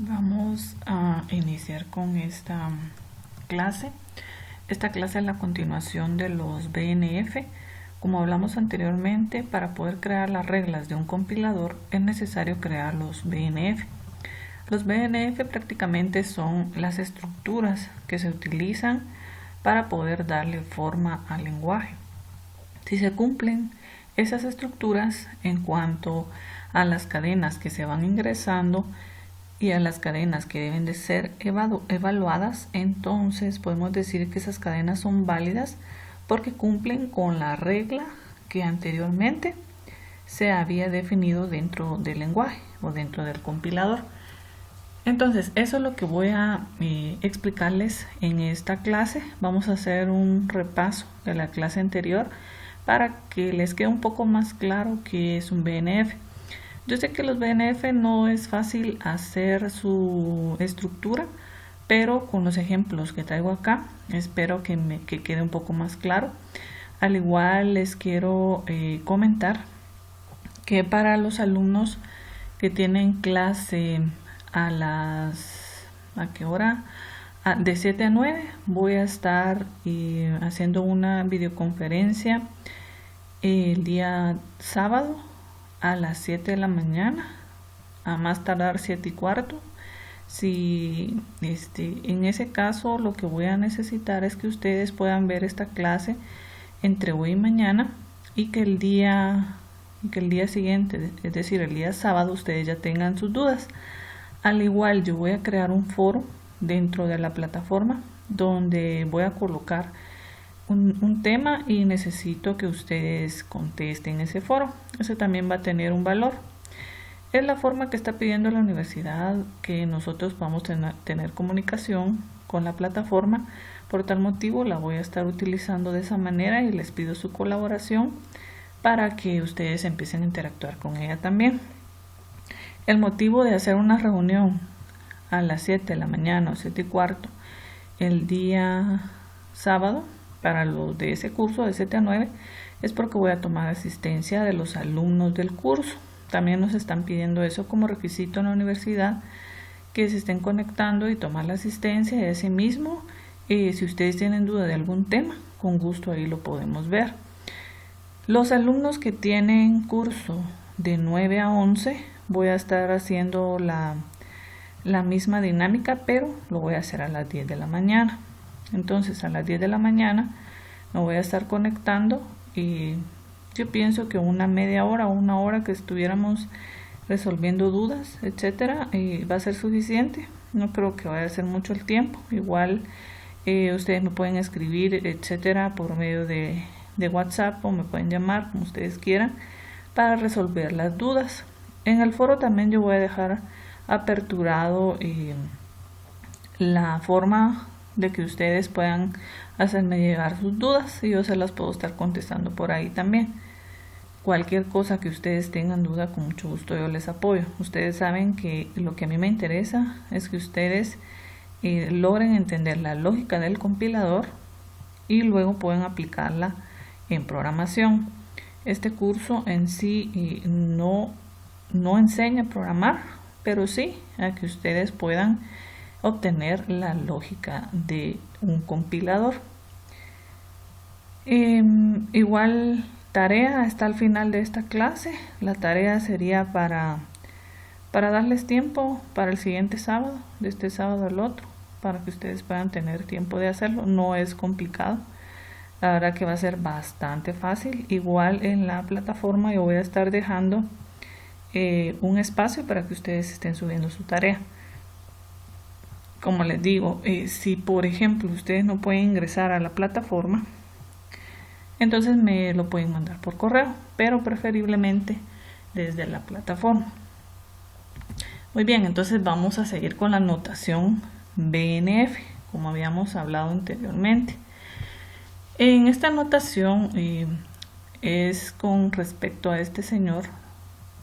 Vamos a iniciar con esta clase. Esta clase es la continuación de los BNF. Como hablamos anteriormente, para poder crear las reglas de un compilador es necesario crear los BNF. Los BNF prácticamente son las estructuras que se utilizan para poder darle forma al lenguaje. Si se cumplen esas estructuras en cuanto a las cadenas que se van ingresando y a las cadenas que deben de ser evaluadas, entonces podemos decir que esas cadenas son válidas porque cumplen con la regla que anteriormente se había definido dentro del lenguaje o dentro del compilador. Entonces, eso es lo que voy a explicarles en esta clase. Vamos a hacer un repaso de la clase anterior para que les quede un poco más claro qué es un BNF. Yo sé que los BNF no es fácil hacer su estructura, pero con los ejemplos que traigo acá, espero que quede un poco más claro. Al igual les quiero comentar que para los alumnos que tienen clase ¿a qué hora? De 7 a 9 voy a estar haciendo una videoconferencia el día sábado a las 7 de la mañana, a más tardar 7:15. Si en ese caso lo que voy a necesitar es que ustedes puedan ver esta clase entre hoy y mañana y que el día siguiente, es decir, el día sábado, ustedes ya tengan sus dudas. Al igual, yo voy a crear un foro dentro de la plataforma donde voy a colocar un tema y necesito que ustedes contesten ese foro. Ese también va a tener un valor. Es la forma que está pidiendo la universidad que nosotros vamos a tener comunicación con la plataforma. Por tal motivo la voy a estar utilizando de esa manera y les pido su colaboración para que ustedes empiecen a interactuar con ella también. El motivo de hacer una reunión a las 7 de la mañana o 7:15 el día sábado para los de ese curso de 7 a 9 es porque voy a tomar asistencia de los alumnos del curso. También nos están pidiendo eso como requisito en la universidad, que se estén conectando y tomar la asistencia de ese mismo. Si ustedes tienen duda de algún tema, con gusto ahí lo podemos ver. Los alumnos que tienen curso de 9 a 11 voy a estar haciendo la misma dinámica, pero lo voy a hacer a las 10 de la mañana. Entonces a las 10 de la mañana me voy a estar conectando y yo pienso que una media hora o una hora que estuviéramos resolviendo dudas, etcétera, va a ser suficiente. No creo que vaya a ser mucho el tiempo. Igual ustedes me pueden escribir, etcétera, por medio de WhatsApp o me pueden llamar como ustedes quieran para resolver las dudas. En el foro también yo voy a dejar aperturado la forma de que ustedes puedan hacerme llegar sus dudas y yo se las puedo estar contestando por ahí también. Cualquier cosa que ustedes tengan duda, con mucho gusto yo les apoyo. Ustedes saben que lo que a mí me interesa es que ustedes logren entender la lógica del compilador y luego pueden aplicarla en programación. Este curso en sí no enseña a programar, pero sí a que ustedes puedan obtener la lógica de un compilador. Igual tarea está al final de esta clase. La tarea sería para darles tiempo para el siguiente sábado, de este sábado al otro, para que ustedes puedan tener tiempo de hacerlo. No es complicado, la verdad que va a ser bastante fácil. Igual en la plataforma yo voy a estar dejando un espacio para que ustedes estén subiendo su tarea. Como les digo, si por ejemplo ustedes no pueden ingresar a la plataforma, entonces me lo pueden mandar por correo, pero preferiblemente desde la plataforma. Muy bien, entonces vamos a seguir con la notación BNF, como habíamos hablado anteriormente. En esta notación es con respecto a este señor,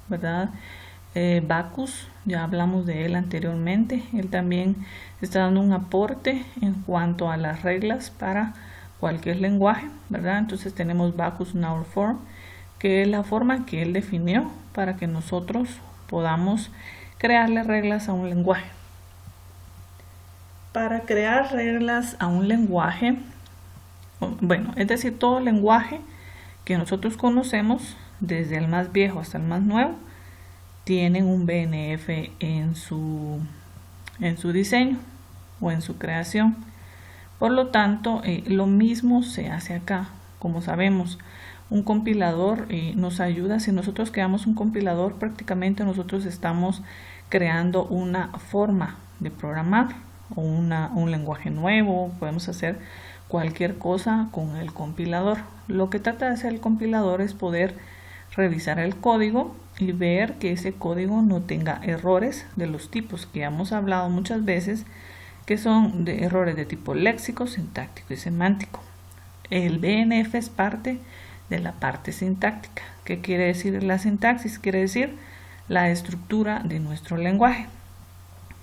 ¿verdad? Backus, ya hablamos de él anteriormente. Él también está dando un aporte en cuanto a las reglas para cualquier lenguaje, ¿verdad? Entonces tenemos Backus Null Form, que es la forma que él definió para que nosotros podamos crearle reglas a un lenguaje. Para crear reglas a un lenguaje, bueno, es decir, todo lenguaje que nosotros conocemos, desde el más viejo hasta el más nuevo, tienen un BNF en su diseño o en su creación. Por lo tanto, lo mismo se hace acá. Como sabemos, un compilador nos ayuda. Si nosotros creamos un compilador, prácticamente nosotros estamos creando una forma de programar o un lenguaje nuevo. Podemos hacer cualquier cosa con el compilador. Lo que trata de hacer el compilador es poder revisar el código y ver que ese código no tenga errores de los tipos que hemos hablado muchas veces, que son de errores de tipo léxico, sintáctico y semántico. El BNF es parte de la parte sintáctica. ¿Qué quiere decir la sintaxis? Quiere decir la estructura de nuestro lenguaje.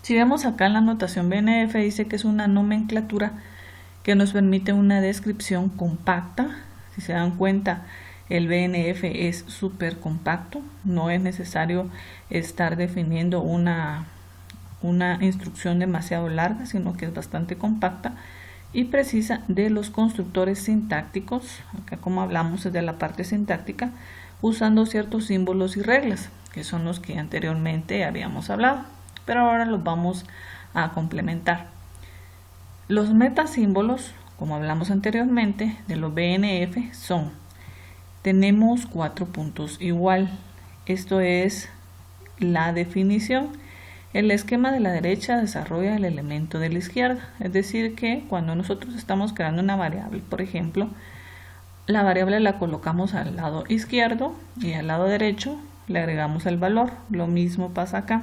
Si vemos acá en la notación BNF, dice que es una nomenclatura que nos permite una descripción compacta. Si se dan cuenta, el BNF es súper compacto. No es necesario estar definiendo una instrucción demasiado larga, sino que es bastante compacta y precisa de los constructores sintácticos. Acá, como hablamos, es de la parte sintáctica, usando ciertos símbolos y reglas, que son los que anteriormente habíamos hablado, pero ahora los vamos a complementar. Los metasímbolos, como hablamos anteriormente, de los BNF son: tenemos 4 puntos igual. Esto es la definición. El esquema de la derecha desarrolla el elemento de la izquierda. Es decir, que cuando nosotros estamos creando una variable, por ejemplo, la variable la colocamos al lado izquierdo y al lado derecho le agregamos el valor. Lo mismo pasa acá.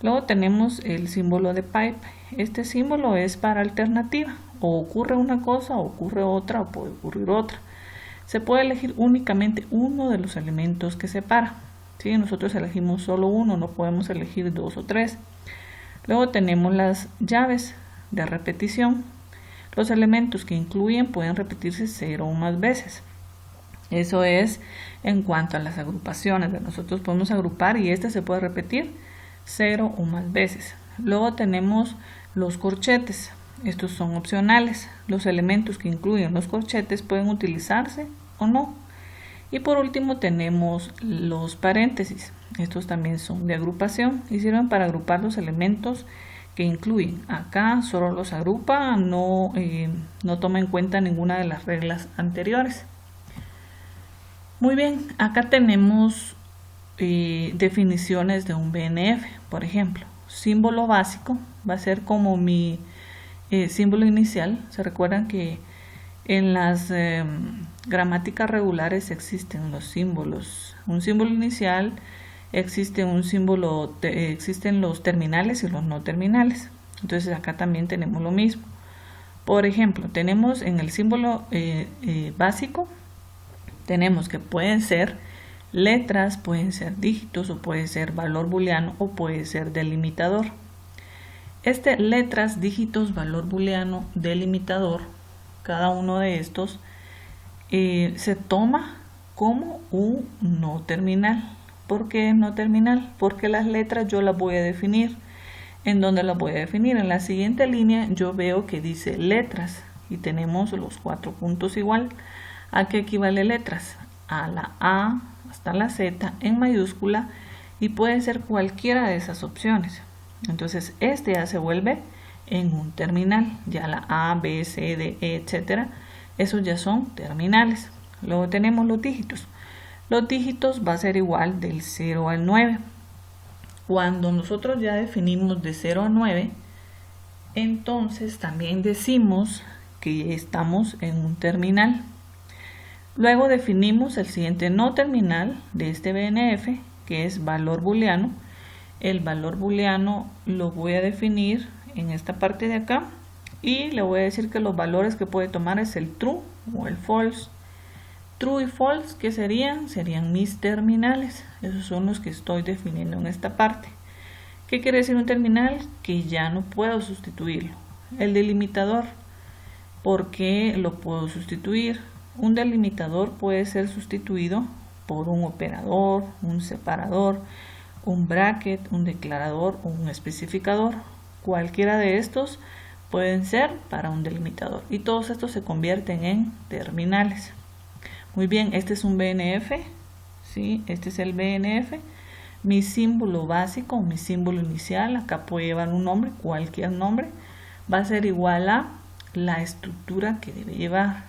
Luego tenemos el símbolo de pipe. Este símbolo es para alternativa. O ocurre una cosa, o ocurre otra, o puede ocurrir otra. Se puede elegir únicamente uno de los elementos que separa. ¿Sí? Nosotros elegimos solo uno, no podemos elegir 2 o 3. Luego tenemos las llaves de repetición. Los elementos que incluyen pueden repetirse 0 o más veces. Eso es en cuanto a las agrupaciones. Nosotros podemos agrupar y este se puede repetir 0 o más veces. Luego tenemos los corchetes. Estos son opcionales. Los elementos que incluyen los corchetes pueden utilizarse o no. Y por último tenemos los paréntesis. Estos también son de agrupación y sirven para agrupar los elementos que incluyen. Acá solo los agrupa, no toma en cuenta ninguna de las reglas anteriores. Muy bien, acá tenemos definiciones de un BNF. Por ejemplo, símbolo básico va a ser como mi símbolo inicial. Se recuerdan que en las gramáticas regulares existen los símbolos. Un símbolo inicial, existen los terminales y los no terminales. Entonces acá también tenemos lo mismo. Por ejemplo, tenemos en el símbolo básico, tenemos que pueden ser letras, pueden ser dígitos, o puede ser valor booleano, o puede ser delimitador. Letras, dígitos, valor booleano, delimitador, cada uno de estos se toma como un no terminal. ¿Por qué no terminal? Porque las letras yo las voy a definir. ¿En dónde las voy a definir? En la siguiente línea yo veo que dice letras y tenemos los 4 puntos igual. ¿A qué equivale letras? A la A hasta la Z en mayúscula, y puede ser cualquiera de esas opciones. Entonces este ya se vuelve en un terminal. Ya la A, B, C, D, E, etcétera, esos ya son terminales. Luego tenemos los dígitos. Los dígitos va a ser igual del 0 al 9. Cuando nosotros ya definimos de 0 a 9, entonces también decimos que estamos en un terminal. Luego definimos el siguiente no terminal de este BNF, que es valor booleano. El valor booleano lo voy a definir en esta parte de acá y le voy a decir que los valores que puede tomar es el true o el false. True y false, ¿qué serían? Serían mis terminales. Esos son los que estoy definiendo en esta parte. ¿Qué quiere decir un terminal? Que ya no puedo sustituirlo. El delimitador, ¿por qué lo puedo sustituir? Un delimitador puede ser sustituido por un operador, un separador, un bracket, un declarador o un especificador. Cualquiera de estos pueden ser para un delimitador y todos estos se convierten en terminales. Muy bien, este es un BNF, ¿sí? Este es el BNF. Mi símbolo básico, mi símbolo inicial, acá puede llevar un nombre, cualquier nombre, va a ser igual a la estructura que debe llevar.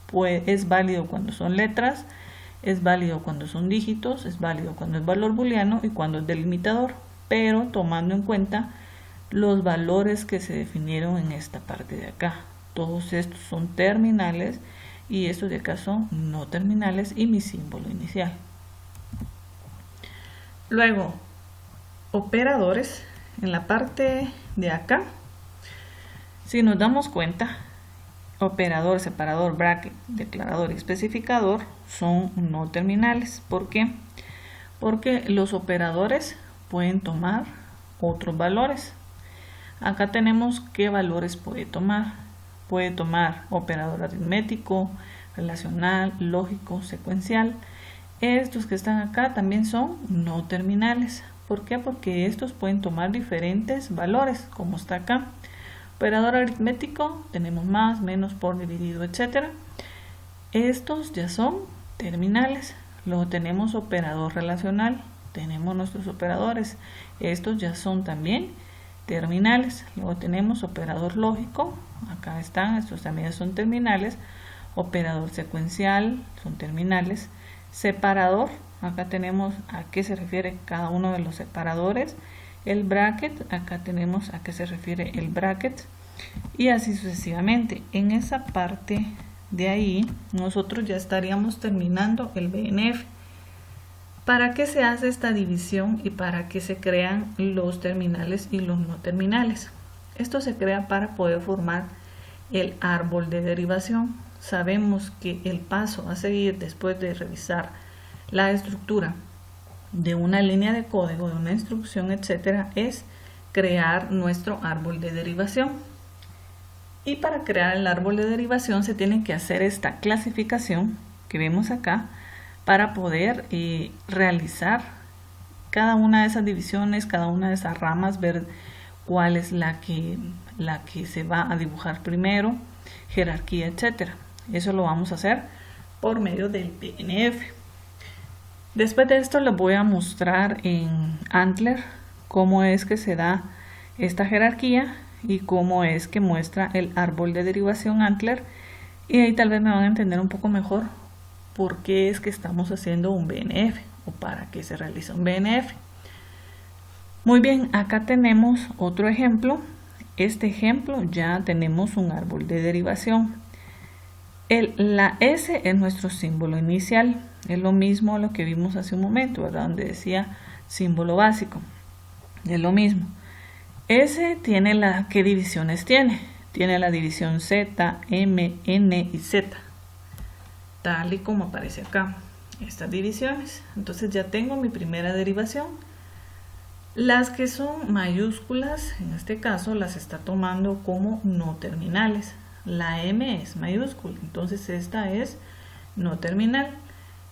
Pues es válido cuando son letras, es válido cuando son dígitos, es válido cuando es valor booleano y cuando es delimitador, pero tomando en cuenta los valores que se definieron en esta parte de acá. Todos estos son terminales y estos de acá son no terminales y mi símbolo inicial. Luego, operadores, en la parte de acá, si nos damos cuenta, operador, separador, bracket, declarador y especificador son no terminales. ¿Por qué? Porque los operadores pueden tomar otros valores. Acá tenemos qué valores puede tomar. Puede tomar operador aritmético, relacional, lógico, secuencial. Estos que están acá también son no terminales. ¿Por qué? Porque estos pueden tomar diferentes valores, como está acá. Operador aritmético, tenemos más, menos, por, dividido, etc. Estos ya son terminales. Luego tenemos operador relacional, tenemos nuestros operadores. Estos ya son también terminales. Luego tenemos operador lógico, acá están, estos también son terminales. Operador secuencial, son terminales. Separador, acá tenemos a qué se refiere cada uno de los separadores. El bracket, acá tenemos a qué se refiere el bracket y así sucesivamente. En esa parte de ahí nosotros ya estaríamos terminando el BNF. ¿Para qué se hace esta división y para qué se crean los terminales y los no terminales? Esto se crea para poder formar el árbol de derivación. Sabemos que el paso a seguir después de revisar la estructura de una línea de código, de una instrucción, etcétera, es crear nuestro árbol de derivación. Y para crear el árbol de derivación se tiene que hacer esta clasificación que vemos acá para poder realizar cada una de esas divisiones, cada una de esas ramas, ver cuál es la que se va a dibujar primero, jerarquía, etcétera. Eso lo vamos a hacer por medio del BNF. Después de esto les voy a mostrar en Antler cómo es que se da esta jerarquía y cómo es que muestra el árbol de derivación Antler, y ahí tal vez me van a entender un poco mejor por qué es que estamos haciendo un BNF o para qué se realiza un BNF. Muy bien, acá tenemos otro ejemplo. Este ejemplo ya tenemos un árbol de derivación. La S es nuestro símbolo inicial, es lo mismo a lo que vimos hace un momento, ¿verdad? Donde decía símbolo básico, es lo mismo. S tiene ¿qué divisiones tiene? Tiene la división Z, M, N y Z, tal y como aparece acá, estas divisiones. Entonces ya tengo mi primera derivación. Las que son mayúsculas, en este caso, las está tomando como no terminales. La M es mayúscula, entonces esta es no terminal.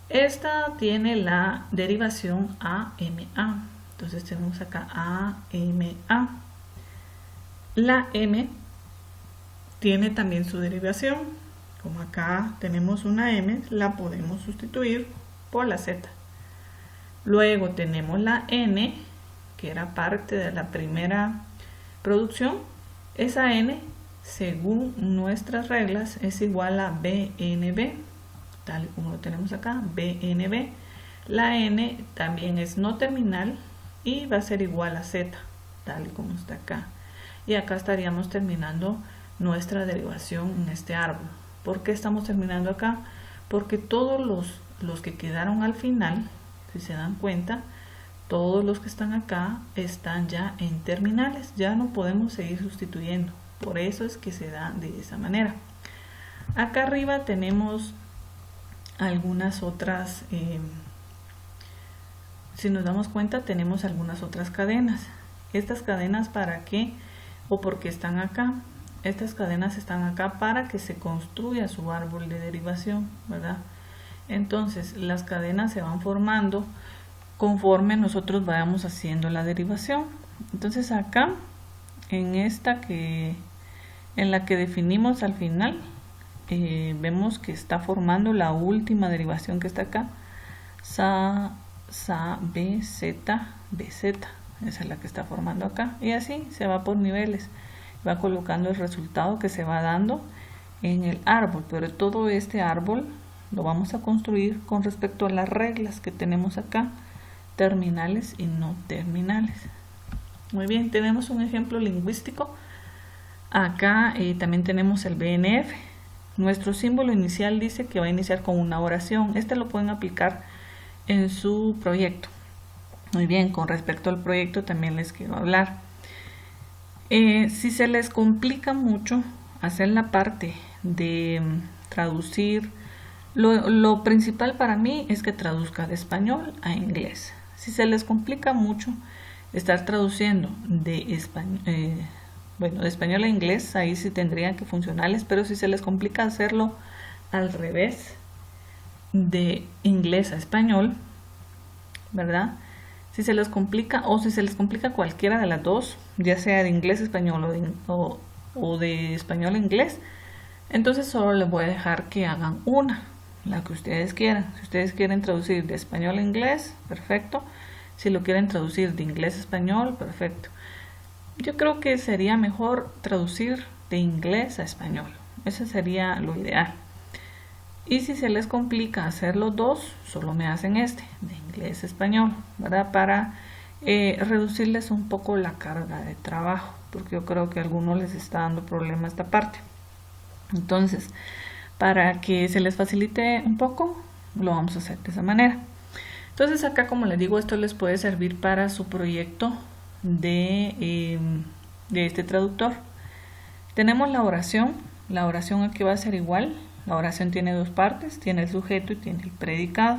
Esta tiene la derivación AMA, entonces tenemos acá AMA. La M tiene también su derivación, como acá tenemos una M, la podemos sustituir por la Z. Luego tenemos la N, que era parte de la primera producción. Esa N, según nuestras reglas, es igual a BNB, tal y como lo tenemos acá, BNB. La N también es no terminal y va a ser igual a Z, tal y como está acá. Y acá estaríamos terminando nuestra derivación en este árbol. ¿Por qué estamos terminando acá? Porque todos los que quedaron al final, si se dan cuenta, todos los que están acá están ya en terminales, ya no podemos seguir sustituyendo. Por eso es que se da de esa manera. Acá arriba tenemos algunas otras, si nos damos cuenta, tenemos algunas otras cadenas. Estas cadenas, ¿para qué o por qué están acá? Estas cadenas están acá para que se construya su árbol de derivación, ¿verdad? Entonces las cadenas se van formando conforme nosotros vayamos haciendo la derivación. Entonces acá en la que definimos al final, vemos que está formando la última derivación que está acá, sa, b, z, bz. Esa es la que está formando acá. Y así se va por niveles. Va colocando el resultado que se va dando en el árbol. Pero todo este árbol lo vamos a construir con respecto a las reglas que tenemos acá, terminales y no terminales. Muy bien, tenemos un ejemplo lingüístico. Acá también tenemos el BNF. Nuestro símbolo inicial dice que va a iniciar con una oración. Este lo pueden aplicar en su proyecto. Muy bien, con respecto al proyecto también les quiero hablar. Si se les complica mucho hacer la parte de traducir, lo principal para mí es que traduzca de español a inglés. Si se les complica mucho estar traduciendo de español a inglés, ahí sí tendrían que funcionarles, pero si se les complica hacerlo al revés, de inglés a español, ¿verdad? Si se les complica, o si se les complica cualquiera de las dos, ya sea de inglés a español o de español a inglés, entonces solo les voy a dejar que hagan una, la que ustedes quieran. Si ustedes quieren traducir de español a inglés, perfecto. Si lo quieren traducir de inglés a español, perfecto. Yo creo que sería mejor traducir de inglés a español. Eso sería lo ideal. Y si se les complica hacer los dos, solo me hacen de inglés a español, ¿verdad? Para reducirles un poco la carga de trabajo, porque yo creo que a algunos les está dando problema esta parte. Entonces, para que se les facilite un poco, lo vamos a hacer de esa manera. Entonces acá, como les digo, esto les puede servir para su proyecto de este traductor. Tenemos la oración. La oración aquí va a ser igual. La oración tiene dos partes, tiene el sujeto y tiene el predicado.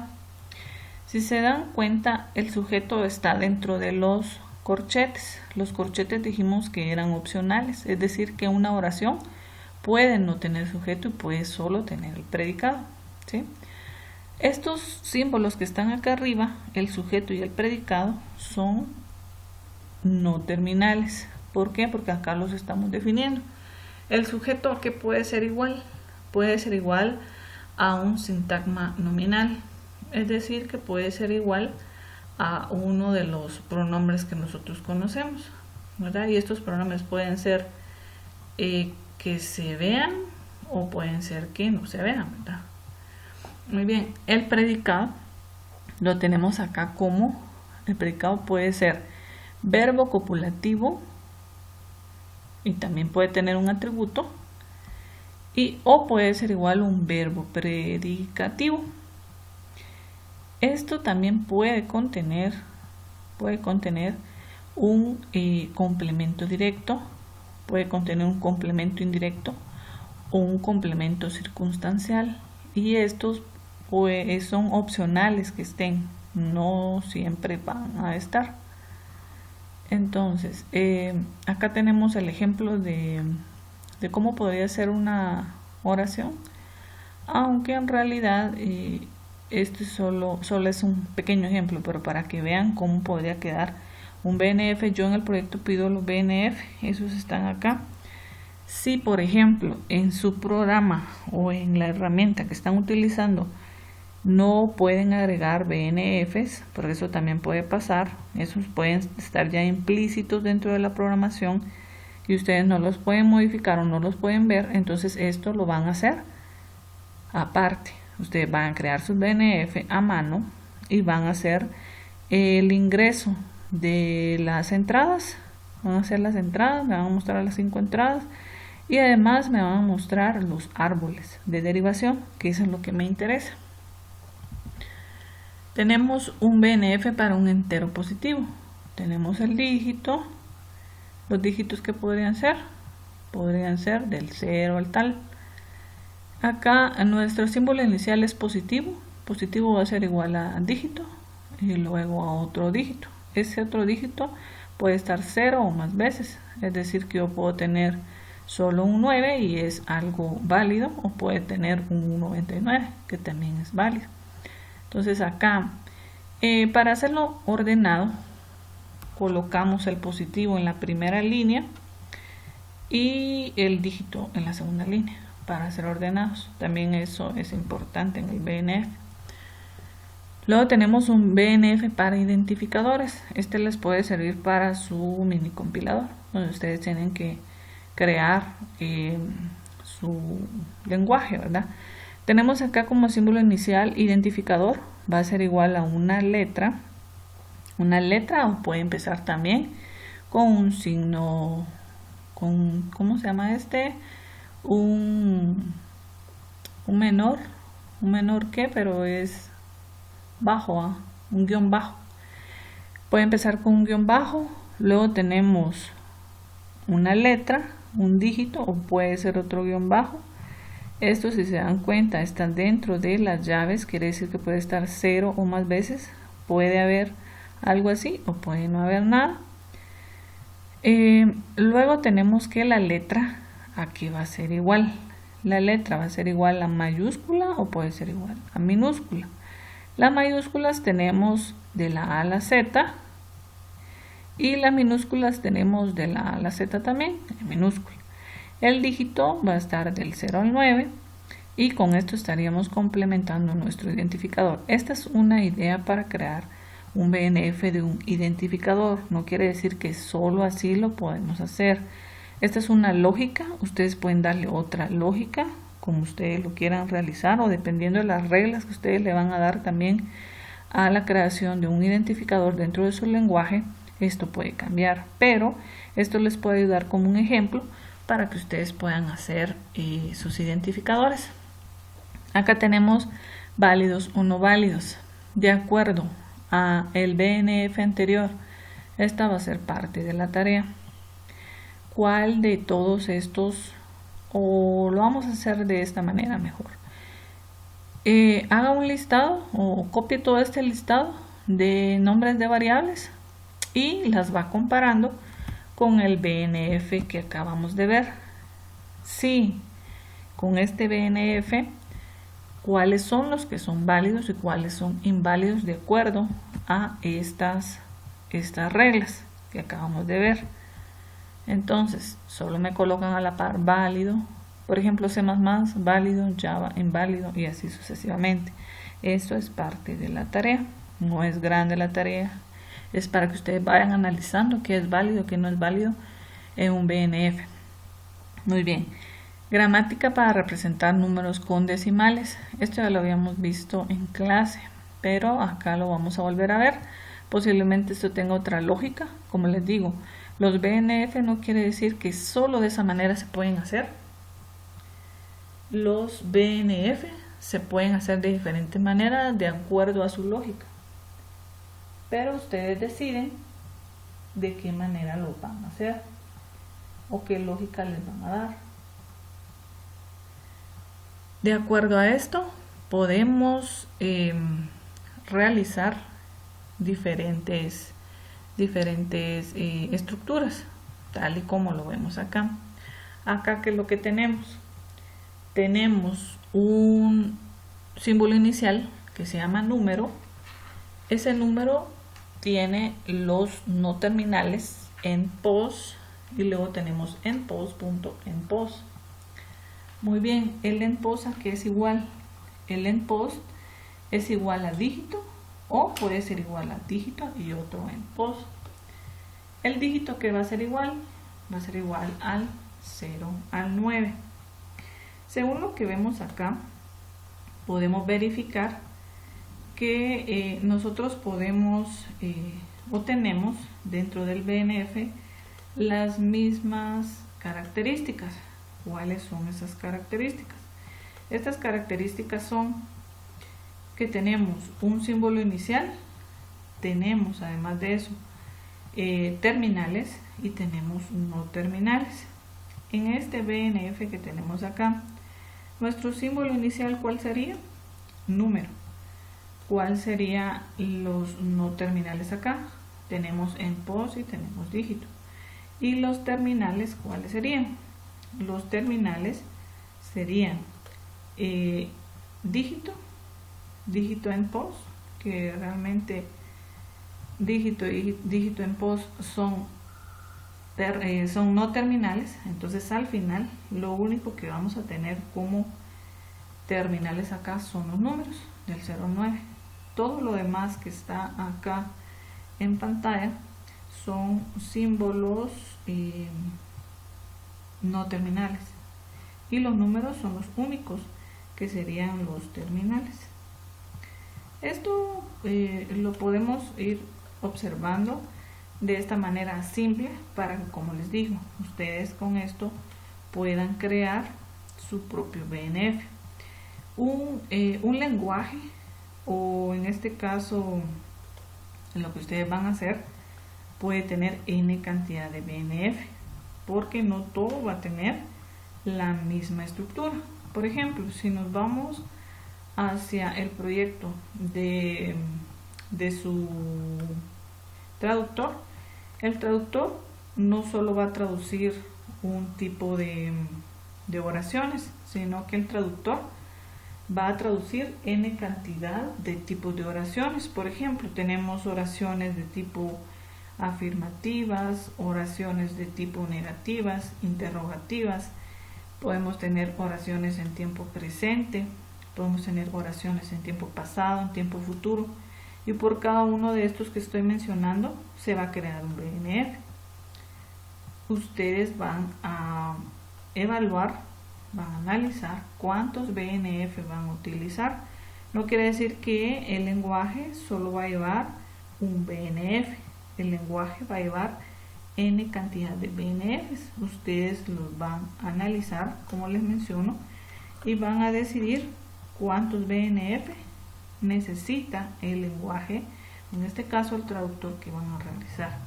Si se dan cuenta, el sujeto está dentro de los corchetes. Los corchetes dijimos que eran opcionales, es decir, que una oración puede no tener sujeto y puede solo tener el predicado, ¿sí? Estos símbolos que están acá arriba, el sujeto y el predicado, son no terminales. ¿Por qué? Porque acá los estamos definiendo. El sujeto, ¿a qué puede ser igual? Puede ser igual a un sintagma nominal, es decir, que puede ser igual a uno de los pronombres que nosotros conocemos, ¿verdad? Y estos pronombres pueden ser que se vean o pueden ser que no se vean, ¿verdad? Muy bien, el predicado lo tenemos acá como, el predicado puede ser verbo copulativo y también puede tener un atributo, o puede ser igual un verbo predicativo. Esto también puede contener un complemento directo, puede contener un complemento indirecto o un complemento circunstancial, y estos pues son opcionales que estén, no siempre van a estar. Entonces acá tenemos el ejemplo de cómo podría ser una oración, aunque en realidad este solo es un pequeño ejemplo, pero para que vean cómo podría quedar un BNF. Yo en el proyecto pido los BNF, esos están acá. Si por ejemplo en su programa o en la herramienta que están utilizando no pueden agregar BNFs, porque eso también puede pasar, esos pueden estar ya implícitos dentro de la programación y ustedes no los pueden modificar o no los pueden ver, entonces esto lo van a hacer aparte. Ustedes van a crear sus BNF a mano y van a hacer el ingreso de las entradas. Van a hacer las entradas, me van a mostrar las 5 entradas y además me van a mostrar los árboles de derivación, que eso es lo que me interesa. Tenemos un BNF para un entero positivo. Tenemos el dígito. Los dígitos que podrían ser del 0 al tal. Acá nuestro símbolo inicial es positivo. Positivo va a ser igual a dígito y luego a otro dígito. Ese otro dígito puede estar 0 o más veces. Es decir, que yo puedo tener solo un 9 y es algo válido, o puede tener un 99 que también es válido. Entonces acá, para hacerlo ordenado, colocamos el positivo en la primera línea y el dígito en la segunda línea para ser ordenados. También eso es importante en el BNF. Luego tenemos un BNF para identificadores. Este les puede servir para su mini compilador, donde ustedes tienen que crear su lenguaje, ¿verdad? Tenemos acá como símbolo inicial identificador, va a ser igual a una letra, o puede empezar también con un signo, con, ¿cómo se llama este? Un menor que, pero es bajo, un guión bajo. Puede empezar con un guión bajo, luego tenemos una letra, un dígito, o puede ser otro guión bajo. Esto, si se dan cuenta, está dentro de las llaves, quiere decir que puede estar 0 o más veces, puede haber algo así o puede no haber nada. Luego tenemos que la letra aquí va a ser igual. La letra va a ser igual a mayúscula o puede ser igual a minúscula. Las mayúsculas tenemos de la A a la Z y las minúsculas tenemos de la A a la Z también, en minúscula. El dígito va a estar del 0 al 9 y con esto estaríamos complementando nuestro identificador. Esta es una idea para crear un BNF de un identificador. No quiere decir que solo así lo podemos hacer. Esta es una lógica. Ustedes pueden darle otra lógica como ustedes lo quieran realizar o dependiendo de las reglas que ustedes le van a dar también a la creación de un identificador dentro de su lenguaje. Esto puede cambiar, pero esto les puede ayudar como un ejemplo para que ustedes puedan hacer sus identificadores. Acá tenemos válidos o no válidos. De acuerdo a el BNF anterior, esta va a ser parte de la tarea. ¿Cuál de todos estos, o lo vamos a hacer de esta manera mejor? Haga un listado o copie todo este listado de nombres de variables y las va comparando con el BNF que acabamos de ver. Sí, con este BNF, cuáles son los que son válidos y cuáles son inválidos de acuerdo a estas reglas que acabamos de ver. Entonces, solo me colocan a la par válido, por ejemplo C++, válido, Java, inválido y así sucesivamente. Esto es parte de la tarea, no es grande la tarea. Es para que ustedes vayan analizando qué es válido, qué no es válido en un BNF. Muy bien. Gramática para representar números con decimales. Esto ya lo habíamos visto en clase, pero acá lo vamos a volver a ver. Posiblemente esto tenga otra lógica. Como les digo, los BNF no quiere decir que solo de esa manera se pueden hacer. Los BNF se pueden hacer de diferentes maneras de acuerdo a su lógica. Pero ustedes deciden de qué manera lo van a hacer o qué lógica les van a dar. De acuerdo a esto, podemos realizar diferentes estructuras, tal y como lo vemos acá. Acá, ¿qué es lo que tenemos? Tenemos un símbolo inicial que se llama número. Ese número tiene los no terminales en pos y luego tenemos en pos, punto en pos. Muy bien, el en pos a qué es igual. El en pos es igual a dígito o puede ser igual a dígito y otro en pos. El dígito que va a ser igual al 0 al 9. Según lo que vemos acá, podemos verificar que nosotros podemos o tenemos dentro del BNF las mismas características. ¿Cuáles son esas características? Estas características son que tenemos un símbolo inicial, tenemos además de eso terminales y tenemos no terminales. En este BNF que tenemos acá, nuestro símbolo inicial, ¿cuál sería? Número. ¿Cuál sería los no terminales acá? Tenemos en pos y tenemos dígito. ¿Y los terminales cuáles serían? Los terminales serían dígito en pos, que realmente dígito y dígito en pos son son no terminales. Entonces al final lo único que vamos a tener como terminales acá son los números del 0 al 9. Todo lo demás que está acá en pantalla son símbolos no terminales, y los números son los únicos que serían los terminales. Esto lo podemos ir observando de esta manera simple para que, como les digo, ustedes con esto puedan crear su propio BNF. Un lenguaje, o en este caso lo que ustedes van a hacer, puede tener n cantidad de BNF, porque no todo va a tener la misma estructura. Por ejemplo, si nos vamos hacia el proyecto de su traductor, el traductor no solo va a traducir un tipo de oraciones, sino que el traductor va a traducir n cantidad de tipos de oraciones. Por ejemplo, tenemos oraciones de tipo afirmativas, oraciones de tipo negativas, interrogativas, podemos tener oraciones en tiempo presente, podemos tener oraciones en tiempo pasado, en tiempo futuro, y por cada uno de estos que estoy mencionando se va a crear un BNF. Ustedes van a evaluar, van a analizar cuántos BNF van a utilizar. No quiere decir que el lenguaje solo va a llevar un BNF. El lenguaje va a llevar n cantidad de BNFs. Ustedes los van a analizar, como les menciono, y van a decidir cuántos BNF necesita el lenguaje, en este caso el traductor que van a realizar.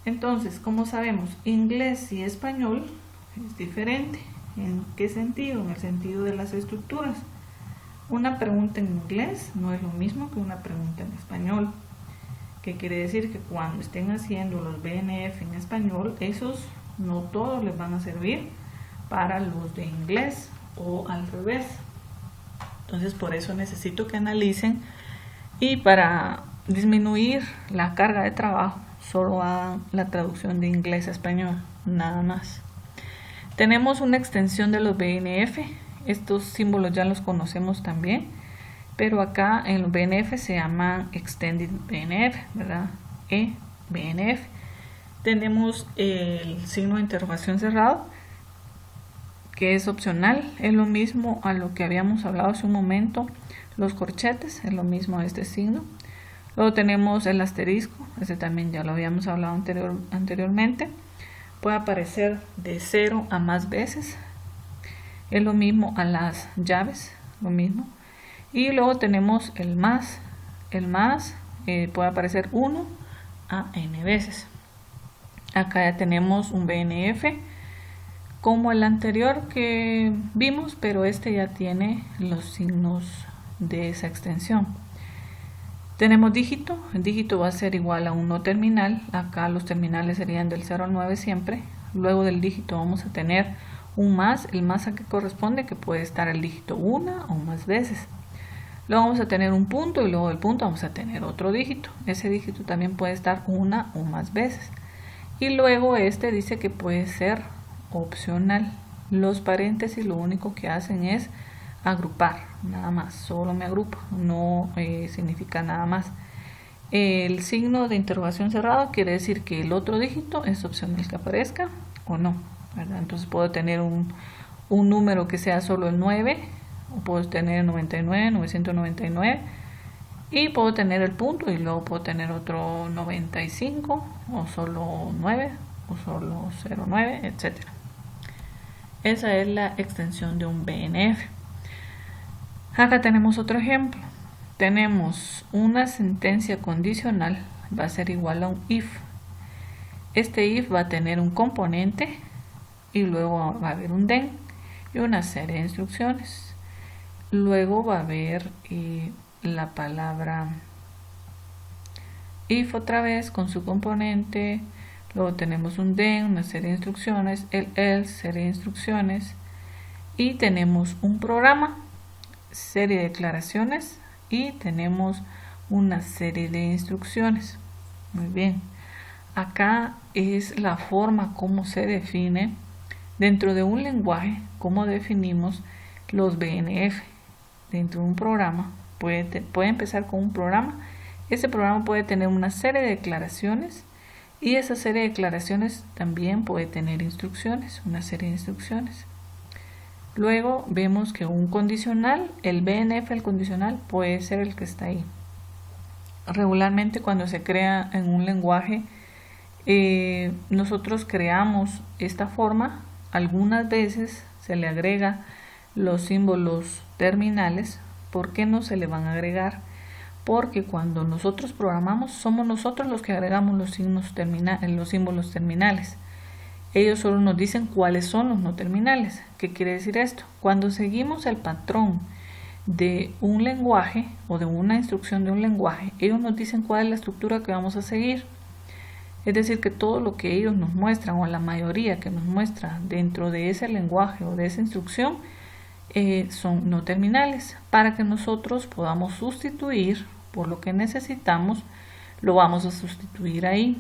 Entonces, como sabemos, inglés y español es diferente. ¿En qué sentido? En el sentido de las estructuras. Una pregunta en inglés no es lo mismo que una pregunta en español. ¿Qué quiere decir? Que cuando estén haciendo los BNF en español, esos no todos les van a servir para los de inglés, o al revés. Entonces, por eso necesito que analicen, y para disminuir la carga de trabajo, solo hagan la traducción de inglés a español, nada más. Tenemos una extensión de los BNF. Estos símbolos ya los conocemos también, pero acá en los BNF se llaman Extended BNF, ¿verdad? BNF. Tenemos el signo de interrogación cerrado, que es opcional, es lo mismo a lo que habíamos hablado hace un momento. Los corchetes es lo mismo a este signo. Luego tenemos el asterisco, ese también ya lo habíamos hablado anteriormente. Puede aparecer de 0 a más veces, es lo mismo a las llaves, lo mismo. Y luego tenemos el más puede aparecer 1 a n veces. Acá ya tenemos un BNF como el anterior que vimos, pero este ya tiene los signos de esa extensión. Tenemos dígito. El dígito va a ser igual a un no terminal. Acá los terminales serían del 0 al 9 siempre. Luego del dígito vamos a tener un más, el más a que corresponde, que puede estar el dígito una o más veces. Luego vamos a tener un punto, y luego del punto vamos a tener otro dígito. Ese dígito también puede estar una o más veces. Y luego este dice que puede ser opcional. Los paréntesis lo único que hacen es agrupar, nada más, solo me agrupa, no significa nada más. El signo de interrogación cerrado quiere decir que el otro dígito es opcional que aparezca o no, ¿verdad? Entonces puedo tener un número que sea solo el 9, o puedo tener 99, 999, y puedo tener el punto, y luego puedo tener otro 95, o solo 9, o solo 09, etc. Esa es la extensión de un BNF. Acá tenemos otro ejemplo. Tenemos una sentencia condicional, va a ser igual a un if. Este if va a tener un componente, y luego va a haber un then y una serie de instrucciones. Luego va a haber la palabra if otra vez con su componente. Luego tenemos un then, una serie de instrucciones, el else, serie de instrucciones, y tenemos un programa, serie de declaraciones, y tenemos una serie de instrucciones. Muy bien. acá es la forma como se define dentro de un lenguaje, cómo definimos los BNF. Dentro de un programa, puede empezar con un programa. Ese programa puede tener una serie de declaraciones y esa serie de declaraciones también puede tener instrucciones, una serie de instrucciones. Luego vemos que un condicional, el BNF, el condicional, puede ser el que está ahí. Regularmente cuando se crea en un lenguaje, nosotros creamos esta forma. Algunas veces se le agrega los símbolos terminales. ¿Por qué no se le van a agregar? Porque cuando nosotros programamos, somos nosotros los que agregamos los símbolos terminales. Ellos solo nos dicen cuáles son los no terminales. ¿Qué quiere decir esto? Cuando seguimos el patrón de un lenguaje o de una instrucción de un lenguaje, ellos nos dicen cuál es la estructura que vamos a seguir. Es decir, que todo lo que ellos nos muestran, o la mayoría que nos muestra dentro de ese lenguaje o de esa instrucción, son no terminales. Para que nosotros podamos sustituir por lo que necesitamos, lo vamos a sustituir ahí.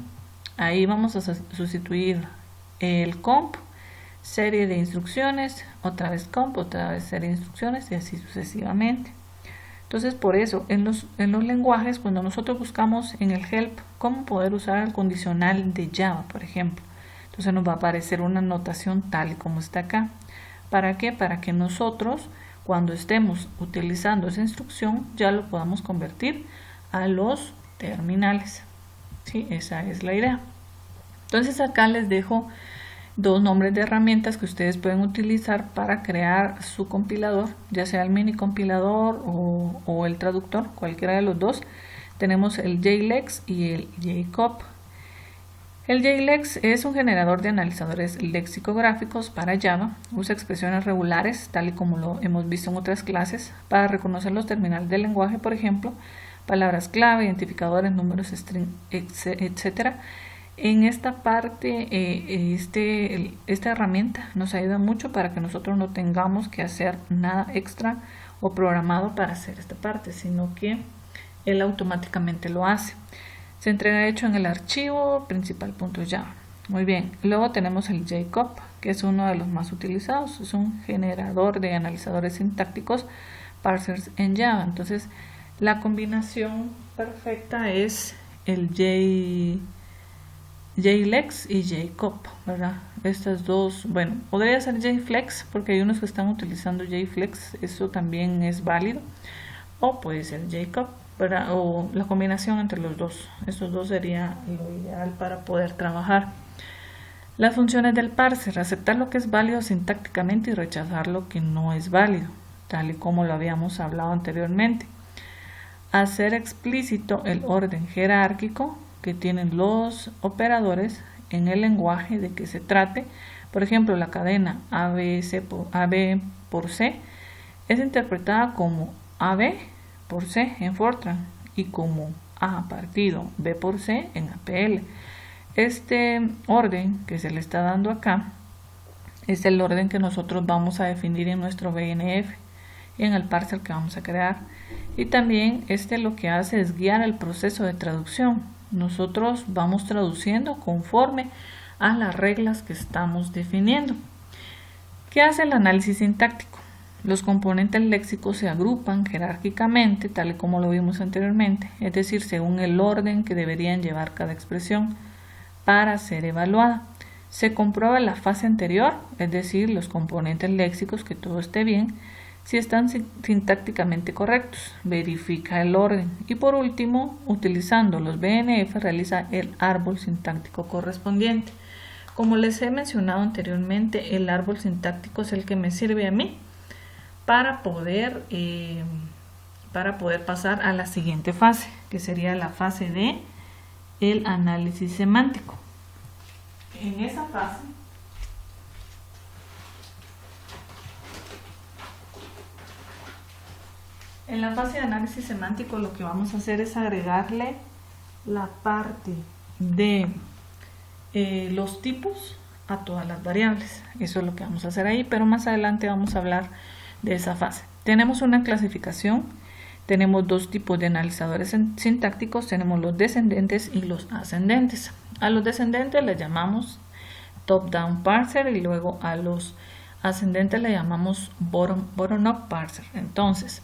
Ahí vamos a sustituir el comp, serie de instrucciones, otra vez comp, otra vez serie de instrucciones y así sucesivamente. Entonces, por eso, en los lenguajes, cuando nosotros buscamos en el help cómo poder usar el condicional de Java, por ejemplo, entonces nos va a aparecer una notación tal y como está acá. ¿Para qué? Para que nosotros, cuando estemos utilizando esa instrucción, ya lo podamos convertir a los terminales. ¿Sí? Esa es la idea. Entonces, acá les dejo dos nombres de herramientas que ustedes pueden utilizar para crear su compilador, ya sea el mini compilador o el traductor, cualquiera de los dos. Tenemos el JLEX y el JCOP. El JLEX es un generador de analizadores lexicográficos para Java. Usa expresiones regulares, tal y como lo hemos visto en otras clases, para reconocer los terminales del lenguaje, por ejemplo, palabras clave, identificadores, números, string, etc. En esta parte, esta herramienta nos ayuda mucho para que nosotros no tengamos que hacer nada extra o programado para hacer esta parte, sino que él automáticamente lo hace. Se entrega hecho en el archivo principal.java. Muy bien, luego tenemos el JCOP, que es uno de los más utilizados. Es un generador de analizadores sintácticos, parsers en Java. Entonces, la combinación perfecta es el JLEX y JCOP, ¿verdad? Estas dos, bueno, podría ser JFlex porque hay unos que están utilizando JFlex, eso también es válido, o puede ser JCOP, ¿verdad? O la combinación entre los dos. Estos dos sería lo ideal para poder trabajar. Las funciones del parser: aceptar lo que es válido sintácticamente y rechazar lo que no es válido, tal y como lo habíamos hablado anteriormente. Hacer explícito el orden jerárquico que tienen los operadores en el lenguaje de que se trate. Por ejemplo, la cadena AB por C es interpretada como AB por C en Fortran y como A partido B por C en APL. Este orden que se le está dando acá es el orden que nosotros vamos a definir en nuestro BNF, en el parser que vamos a crear. Y también lo que hace es guiar el proceso de traducción. Nosotros vamos traduciendo conforme a las reglas que estamos definiendo. ¿Qué hace el análisis sintáctico? Los componentes léxicos se agrupan jerárquicamente, tal y como lo vimos anteriormente, es decir, según el orden que deberían llevar cada expresión para ser evaluada. Se comprueba la fase anterior, es decir, los componentes léxicos, que todo esté bien, si están sintácticamente correctos. Verifica el orden. Y por último, utilizando los BNF, realiza el árbol sintáctico correspondiente. Como les he mencionado anteriormente, el árbol sintáctico es el que me sirve a mí para poder pasar a la siguiente fase, que sería la fase de el análisis semántico. En esa fase, en la fase de análisis semántico, lo que vamos a hacer es agregarle la parte de los tipos a todas las variables. Eso es lo que vamos a hacer ahí, pero más adelante vamos a hablar de esa fase. Tenemos una clasificación Tenemos dos tipos de analizadores sintácticos, tenemos los descendentes y los ascendentes. A los descendentes les llamamos top-down parser y luego a los ascendentes le llamamos bottom-up parser. Entonces,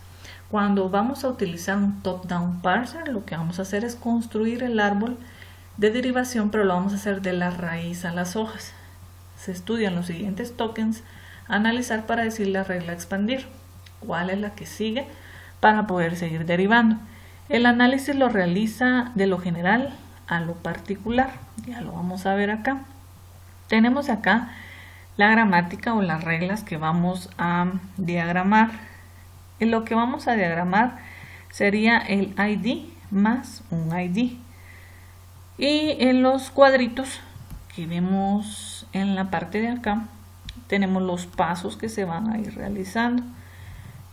cuando vamos a utilizar un top-down parser, lo que vamos a hacer es construir el árbol de derivación, pero lo vamos a hacer de la raíz a las hojas. Se estudian los siguientes tokens a analizar para decir la regla expandir, cuál es la que sigue para poder seguir derivando. El análisis lo realiza de lo general a lo particular, ya lo vamos a ver acá. Tenemos acá la gramática o las reglas que vamos a diagramar. En lo que vamos a diagramar sería el ID más un ID. Y en los cuadritos que vemos en la parte de acá, tenemos los pasos que se van a ir realizando.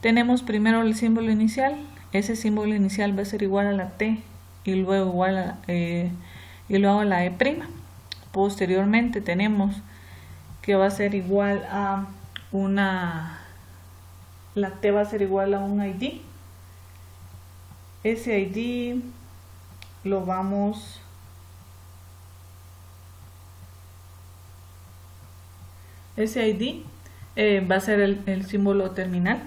Tenemos primero el símbolo inicial. Ese símbolo inicial va a ser igual a la T y luego igual a la E'. Posteriormente tenemos que va a ser igual a la T va a ser igual a un ID. Ese ID lo vamos va a ser el símbolo terminal.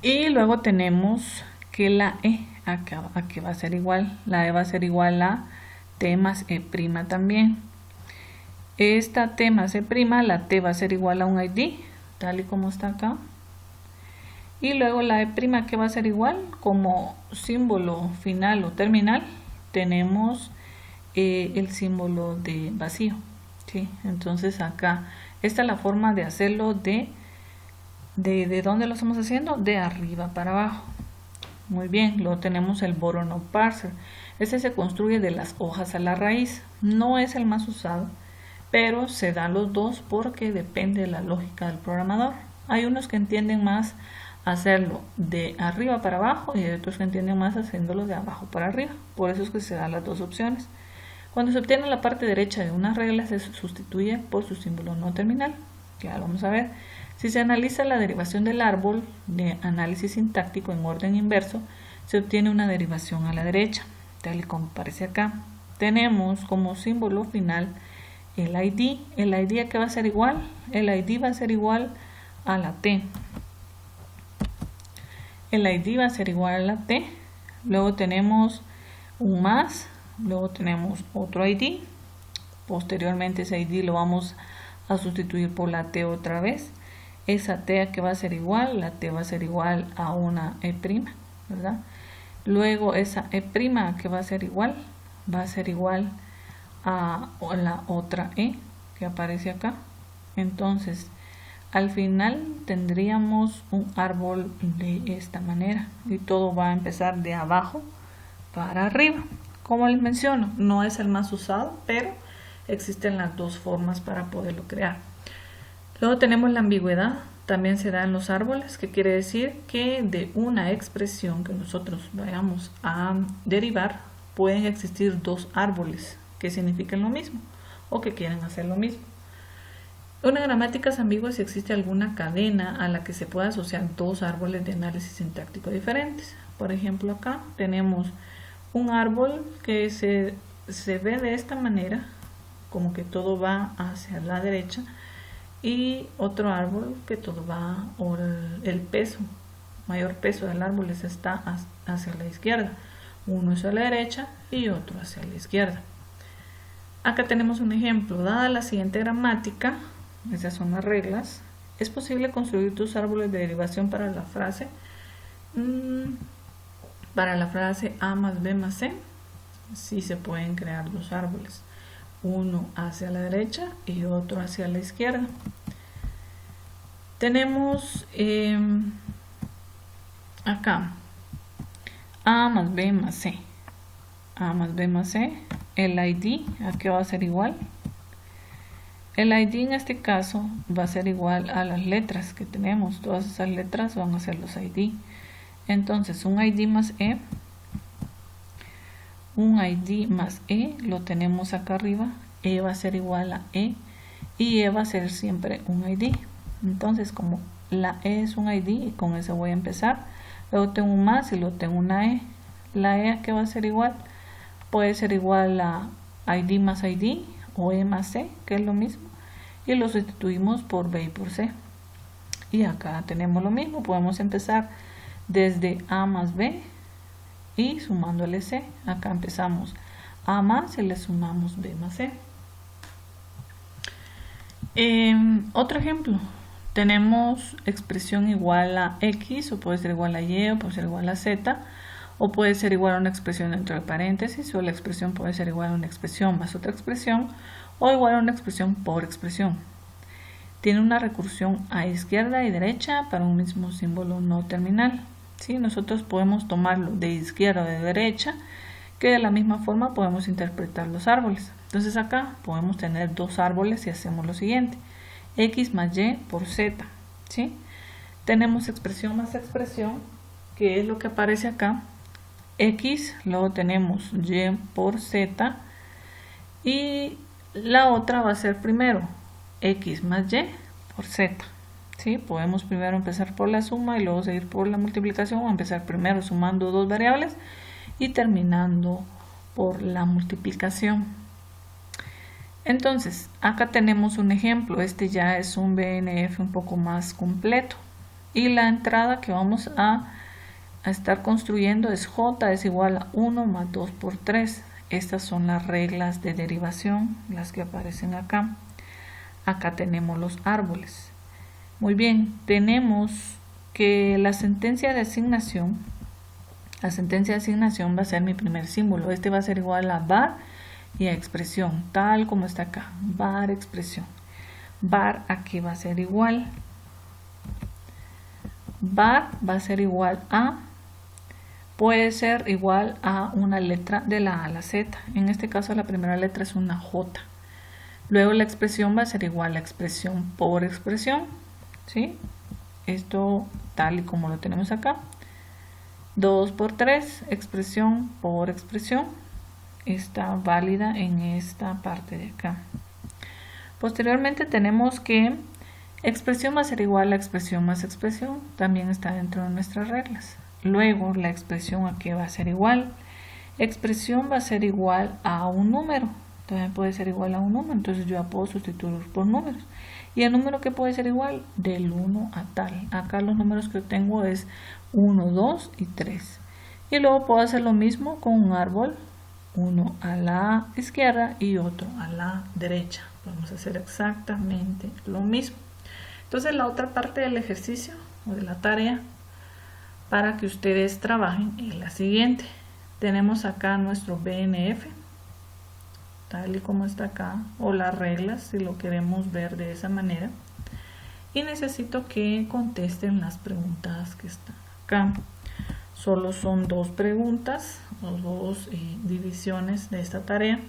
Y luego tenemos que la E aquí va a ser igual, la E va a ser igual a T más E' también. Esta T más E', la T va a ser igual a un ID, tal y como está acá. Y luego la E' que va a ser igual, como símbolo final o terminal, tenemos el símbolo de vacío. ¿Sí? Entonces acá, esta es la forma de hacerlo ¿de dónde lo estamos haciendo? De arriba para abajo. Muy bien, luego tenemos el bottom-up parser. Este se construye de las hojas a la raíz. No es el más usado, pero se dan los dos porque depende de la lógica del programador. Hay unos que entienden más hacerlo de arriba para abajo y hay otros que entienden más haciéndolo de abajo para arriba. Por eso es que se dan las dos opciones. Cuando se obtiene la parte derecha de una regla, se sustituye por su símbolo no terminal. Ya lo vamos a ver. Si se analiza la derivación del árbol de análisis sintáctico en orden inverso, se obtiene una derivación a la derecha, tal y como aparece acá. Tenemos como símbolo final el ID. El ID ¿a qué va a ser igual? El ID va a ser igual a la T. El ID va a ser igual a la T. Luego tenemos un más. Luego tenemos otro ID. Posteriormente ese ID lo vamos a sustituir por la T otra vez. Esa T que va a ser igual, la T va a ser igual a una E', ¿verdad? Luego esa E' que va a ser igual a la otra E que aparece acá. Entonces, al final tendríamos un árbol de esta manera y todo va a empezar de abajo para arriba. Como les menciono, no es el más usado, pero existen las dos formas para poderlo crear. Luego tenemos la ambigüedad, también se da en los árboles, que quiere decir que de una expresión que nosotros vayamos a derivar, pueden existir dos árboles que signifiquen lo mismo o que quieran hacer lo mismo. Una gramática es ambigua si existe alguna cadena a la que se pueda asociar dos árboles de análisis sintáctico diferentes. Por ejemplo, acá tenemos un árbol que se ve de esta manera, como que todo va hacia la derecha, y otro árbol que todo va, o el mayor peso del árbol está hacia la izquierda. Uno hacia la derecha y otro hacia la izquierda. Acá tenemos un ejemplo. Dada la siguiente gramática, esas son las reglas, es posible construir dos árboles de derivación para la frase A más B más C. Sí se pueden crear dos árboles, uno hacia la derecha y otro hacia la izquierda. Tenemos acá A más B más C. A más B más C. El ID, ¿a qué va a ser igual? El ID en este caso va a ser igual a las letras que tenemos. Todas esas letras van a ser los ID. Entonces un ID más E, lo tenemos acá arriba. E va a ser igual a E y E va a ser siempre un ID. Entonces como la E es un ID y con eso voy a empezar, luego tengo un más y luego tengo una E. La E, ¿a qué va a ser igual? Puede ser igual a ID más ID o E más C, que es lo mismo, y lo sustituimos por B y por C. Y acá tenemos lo mismo, podemos empezar desde A más B y sumándole C. Acá empezamos A más y le sumamos B más C. Otro ejemplo, tenemos expresión igual a X, o puede ser igual a Y, o puede ser igual a Z, o puede ser igual a una expresión dentro de paréntesis, o la expresión puede ser igual a una expresión más otra expresión, o igual a una expresión por expresión. Tiene una recursión a izquierda y derecha para un mismo símbolo no terminal. ¿Sí? Nosotros podemos tomarlo de izquierda o de derecha, que de la misma forma podemos interpretar los árboles. Entonces acá podemos tener dos árboles y hacemos lo siguiente: X más Y por Z. ¿Sí? Tenemos expresión más expresión, que es lo que aparece acá. X, luego tenemos Y por Z, y la otra va a ser primero X más Y por Z. ¿Sí? Podemos primero empezar por la suma y luego seguir por la multiplicación, o empezar primero sumando dos variables y terminando por la multiplicación. Entonces, acá tenemos un ejemplo. Este ya es un BNF un poco más completo, y la entrada que vamos a estar construyendo es J es igual a 1 más 2 por 3. Estas son las reglas de derivación, las que aparecen acá. Acá tenemos los árboles. Muy bien, tenemos que la sentencia de asignación va a ser mi primer símbolo. Este va a ser igual a var y a expresión, tal como está acá, var expresión. Var aquí va a ser igual. Var va a ser igual a, puede ser igual a una letra de la A a la Z. En este caso la primera letra es una J. Luego la expresión va a ser igual a expresión por expresión. ¿Sí? Esto tal y como lo tenemos acá. 2 por 3, expresión por expresión. Está válida en esta parte de acá. Posteriormente tenemos que expresión va a ser igual a expresión más expresión. También está dentro de nuestras reglas. Luego la expresión aquí va a ser igual. Expresión va a ser igual a un número. También puede ser igual a un número. Entonces yo ya puedo sustituir por números. ¿Y el número que puede ser igual? Del 1 a tal. Acá los números que tengo es 1, 2 y 3. Y luego puedo hacer lo mismo con un árbol. Uno a la izquierda y otro a la derecha. Vamos a hacer exactamente lo mismo. Entonces la otra parte del ejercicio o de la tarea para que ustedes trabajen es la siguiente. Tenemos acá nuestro BNF, tal y como está acá, o las reglas si lo queremos ver de esa manera, y necesito que contesten las preguntas que están acá. Solo son dos preguntas o dos divisiones de esta tarea.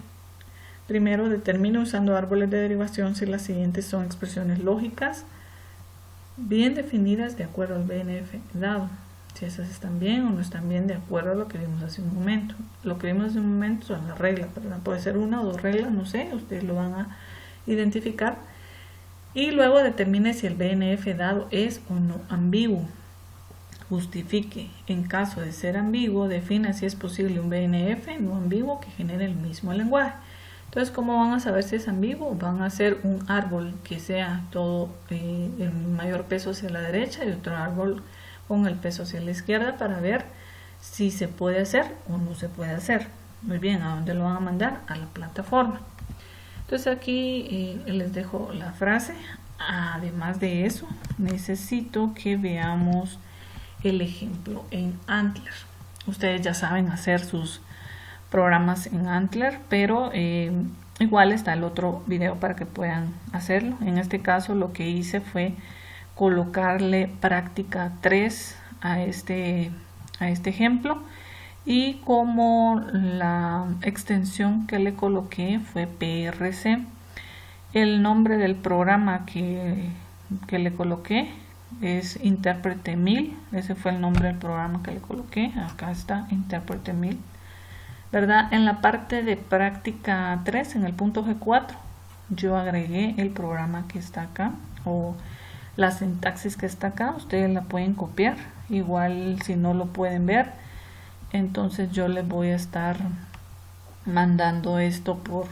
Primero, determine usando árboles de derivación si las siguientes son expresiones lógicas bien definidas de acuerdo al BNF dado. Si esas están bien o no están bien de acuerdo a lo que vimos hace un momento. Lo que vimos hace un momento son las reglas, ¿verdad? Puede ser una o dos reglas, no sé, ustedes lo van a identificar. Y luego determine si el BNF dado es o no ambiguo. Justifique. En caso de ser ambiguo, defina si es posible un BNF no ambiguo que genere el mismo lenguaje. Entonces, ¿cómo van a saber si es ambiguo? Van a hacer un árbol que sea todo el mayor peso hacia la derecha y otro árbol con el peso hacia la izquierda para ver si se puede hacer o no se puede hacer. Muy bien, ¿a dónde lo van a mandar? A la plataforma. Entonces aquí les dejo la frase. Además de eso, necesito que veamos el ejemplo en Antler. Ustedes ya saben hacer sus programas en Antler, pero igual está el otro video para que puedan hacerlo. En este caso lo que hice fue colocarle práctica 3 a este ejemplo, y como la extensión que le coloqué fue PRC, el nombre del programa que le coloqué es Intérprete 1000. Ese fue el nombre del programa que le coloqué. Acá está Intérprete 1000, ¿verdad? En la parte de práctica 3, en el punto G4, yo agregué el programa que está acá, o la sintaxis que está acá, ustedes la pueden copiar, igual si no lo pueden ver, entonces yo les voy a estar mandando esto por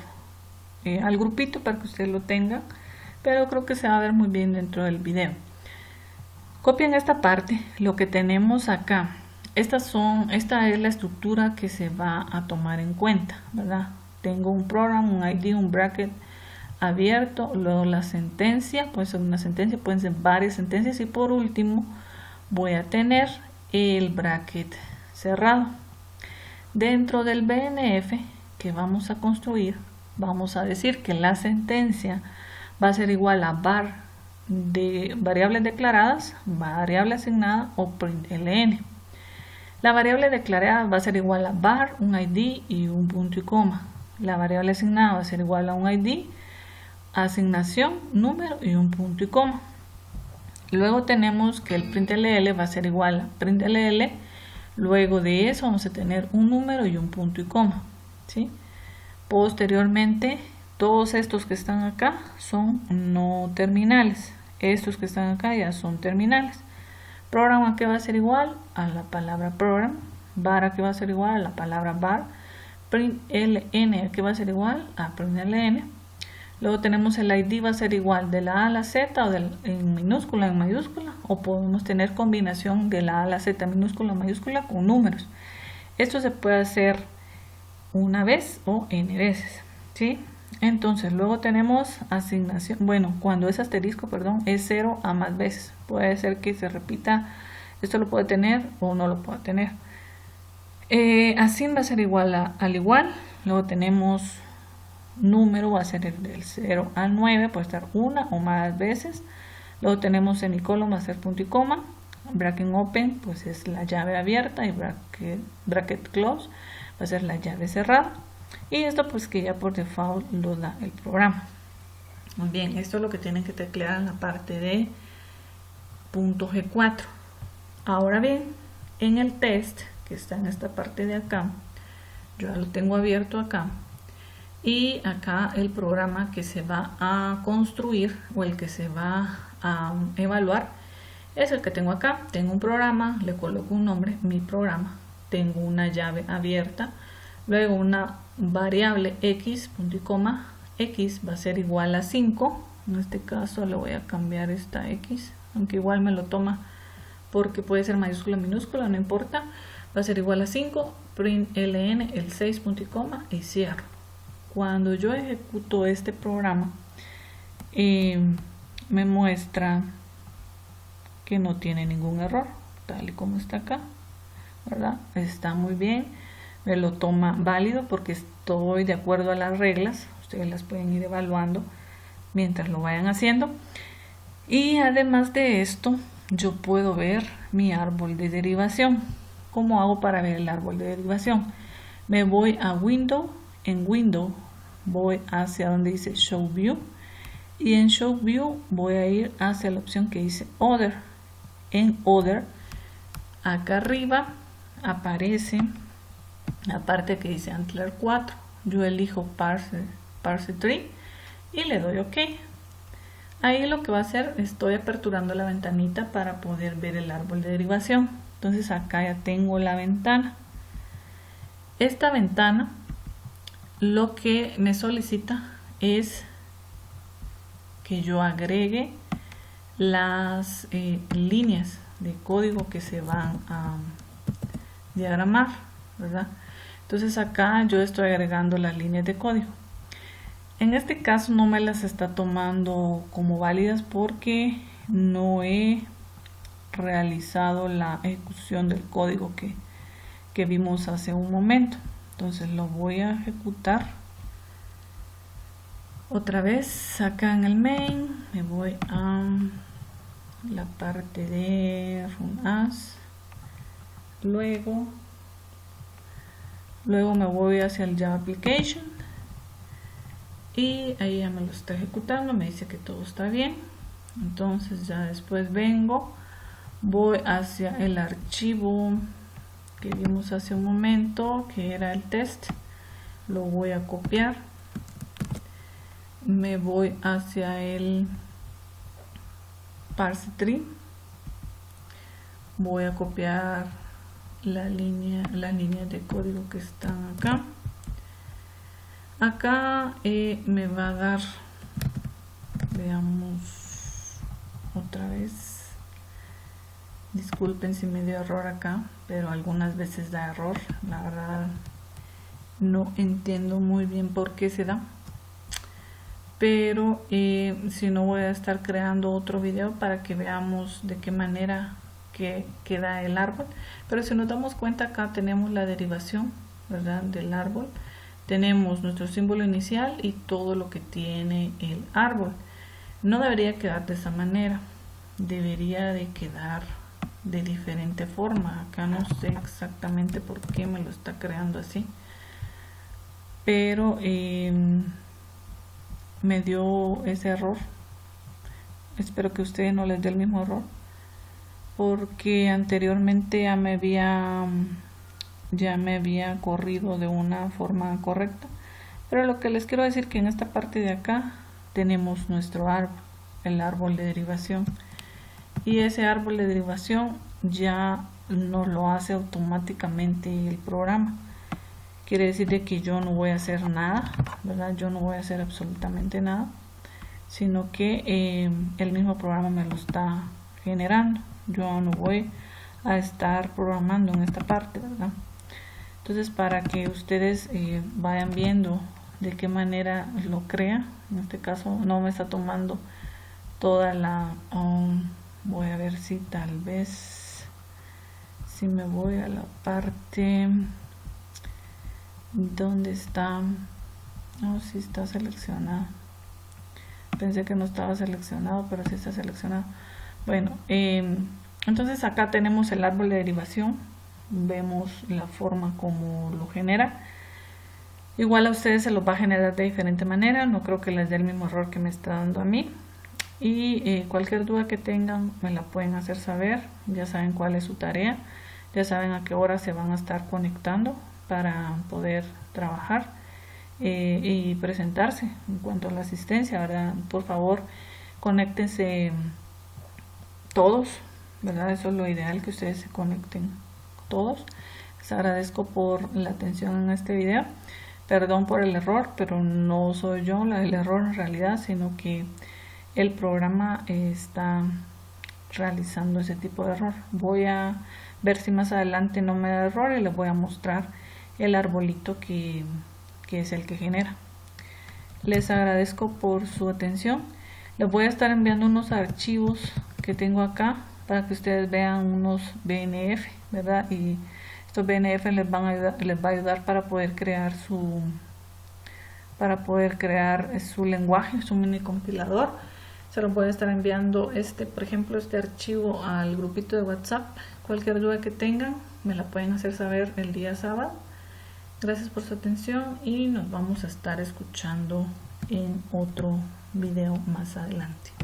al grupito para que ustedes lo tengan, pero creo que se va a ver muy bien dentro del video. Copien esta parte, lo que tenemos acá, esta es la estructura que se va a tomar en cuenta, ¿verdad? Tengo un programa, un ID, un bracket abierto, luego la sentencia, puede ser una sentencia, pueden ser varias sentencias, y por último voy a tener el bracket cerrado. Dentro del BNF que vamos a construir, vamos a decir que la sentencia va a ser igual a var de variables declaradas, variable asignada o println. La variable declarada va a ser igual a var, un ID y un punto y coma. La variable asignada va a ser igual a un ID, asignación, número y un punto y coma. Luego tenemos que el println va a ser igual a println. Luego de eso vamos a tener un número y un punto y coma, ¿sí? Posteriormente, todos estos que están acá son no terminales. Estos que están acá ya son terminales. Programa que va a ser igual a la palabra program. Var que va a ser igual a la palabra var. Println que va a ser igual a println. Luego tenemos el ID va a ser igual de la A a la Z o en minúscula en mayúscula, o podemos tener combinación de la A a la Z minúscula en mayúscula con números. Esto se puede hacer una vez o n veces, ¿sí? Entonces luego tenemos asignación, bueno, cuando es asterisco, perdón, es 0 a más veces, puede ser que se repita, esto lo puede tener o no lo puede tener. Así va a ser igual al igual. Luego tenemos número, va a ser del 0 al 9, puede estar una o más veces. Luego tenemos semicolon, va a ser punto y coma. Bracket open, pues es la llave abierta, y bracket close va a ser la llave cerrada. Y esto pues que ya por default lo da el programa. Muy bien, esto es lo que tienen que teclear en la parte de punto G4. Ahora bien, en el test que está en esta parte de acá, yo ya lo tengo abierto acá, y acá el programa que se va a construir o el que se va a evaluar es el que tengo acá. Tengo un programa, le coloco un nombre, mi programa, tengo una llave abierta, luego una variable x, punto y coma, x va a ser igual a 5, en este caso le voy a cambiar esta x, aunque igual me lo toma porque puede ser mayúscula, minúscula, no importa, va a ser igual a 5, println el 6, punto y coma, y cierro. Cuando yo ejecuto este programa, me muestra que no tiene ningún error, tal y como está acá, ¿verdad? Está muy bien, me lo toma válido porque estoy de acuerdo a las reglas. Ustedes las pueden ir evaluando mientras lo vayan haciendo. Y además de esto, yo puedo ver mi árbol de derivación. ¿Cómo hago para ver el árbol de derivación? Me voy a Window, en Window voy hacia donde dice Show View, y en Show View voy a ir hacia la opción que dice Other. En Other, acá arriba aparece la parte que dice Antler 4. Yo elijo Parse Tree y le doy OK. Ahí lo que va a hacer, estoy aperturando la ventanita para poder ver el árbol de derivación. Entonces acá ya tengo la ventana. Esta ventana lo que me solicita es que yo agregue las líneas de código que se van a diagramar, ¿verdad? Entonces acá yo estoy agregando las líneas de código. En este caso no me las está tomando como válidas porque no he realizado la ejecución del código que vimos hace un momento. Entonces lo voy a ejecutar otra vez acá en el main. Me voy a la parte de Run As, luego me voy hacia el Java Application y ahí ya me lo está ejecutando, me dice que todo está bien. Entonces ya después voy hacia el archivo que vimos hace un momento, que era el test, lo voy a copiar, me voy hacia el parse tree. Voy a copiar las líneas de código que están acá. Acá me va a dar, veamos otra vez, disculpen si me dio error acá, pero algunas veces da error, la verdad no entiendo muy bien por qué se da, pero si no, voy a estar creando otro video para que veamos de qué manera que queda el árbol. Pero si nos damos cuenta, acá tenemos la derivación, ¿verdad?, del árbol. Tenemos nuestro símbolo inicial y todo lo que tiene el árbol. No debería quedar de esa manera, debería de quedar de diferente forma. Acá no sé exactamente por qué me lo está creando así, pero me dio ese error. Espero que a ustedes no les dé el mismo error, porque anteriormente ya me había corrido de una forma correcta. Pero lo que les quiero decir que en esta parte de acá tenemos nuestro árbol, el árbol de derivación, y ese árbol de derivación ya nos lo hace automáticamente el programa. Quiere decir de que yo no voy a hacer nada, ¿verdad? Yo no voy a hacer absolutamente nada, sino que el mismo programa me lo está generando. Yo no voy a estar programando en esta parte, ¿verdad? Entonces, para que ustedes vayan viendo de qué manera lo crea, en este caso no me está tomando toda la voy a ver si tal vez, si me voy a la parte donde está, no, si está seleccionado, pensé que no estaba seleccionado, pero sí está seleccionado. Bueno, entonces acá tenemos el árbol de derivación, vemos la forma como lo genera. Igual a ustedes se los va a generar de diferente manera, no creo que les dé el mismo error que me está dando a mí. Y cualquier duda que tengan me la pueden hacer saber, ya saben cuál es su tarea, ya saben a qué hora se van a estar conectando para poder trabajar y presentarse. En cuanto a la asistencia, ¿verdad?, por favor conéctense todos, ¿verdad? Eso es lo ideal, que ustedes se conecten todos. Les agradezco por la atención en este video. Perdón por el error, pero no soy yo el error en realidad, sino que el programa está realizando ese tipo de error. Voy a ver si más adelante no me da error y les voy a mostrar el arbolito que es el que genera. Les agradezco por su atención. Les voy a estar enviando unos archivos que tengo acá para que ustedes vean unos BNF, ¿verdad? Y estos BNF les va a ayudar para poder crear su lenguaje, su mini compilador. Se los voy a estar enviando por ejemplo, este archivo al grupito de WhatsApp. Cualquier duda que tengan me la pueden hacer saber el día sábado. Gracias por su atención y nos vamos a estar escuchando en otro video más adelante.